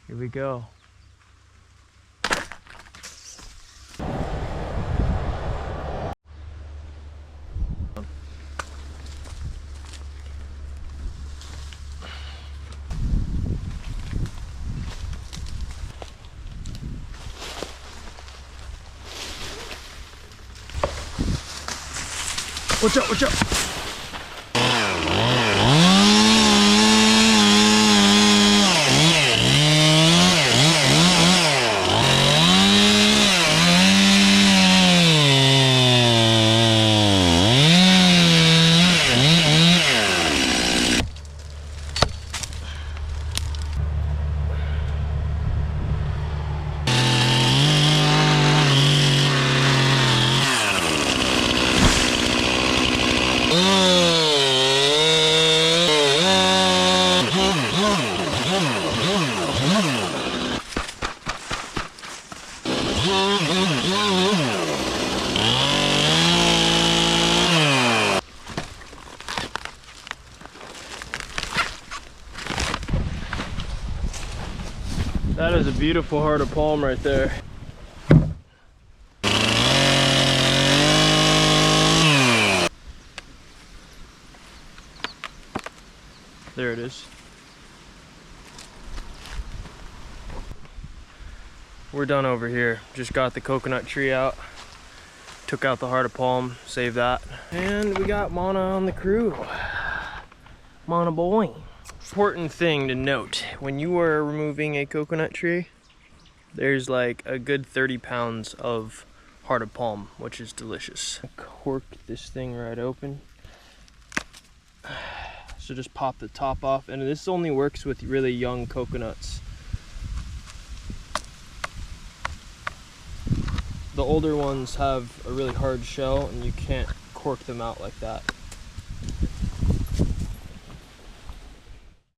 Here we go. Watch out, watch out. That is a beautiful heart of palm right there. There it is. We're done over here. Just got the coconut tree out. Took out the heart of palm, saved that. And we got Mana on the crew. Mana boy. Important thing to note, when you are removing a coconut tree, there's like a good 30 pounds of heart of palm, which is delicious. Cork this thing right open. So just pop the top off, and this only works with really young coconuts. The older ones have a really hard shell and you can't cork them out like that.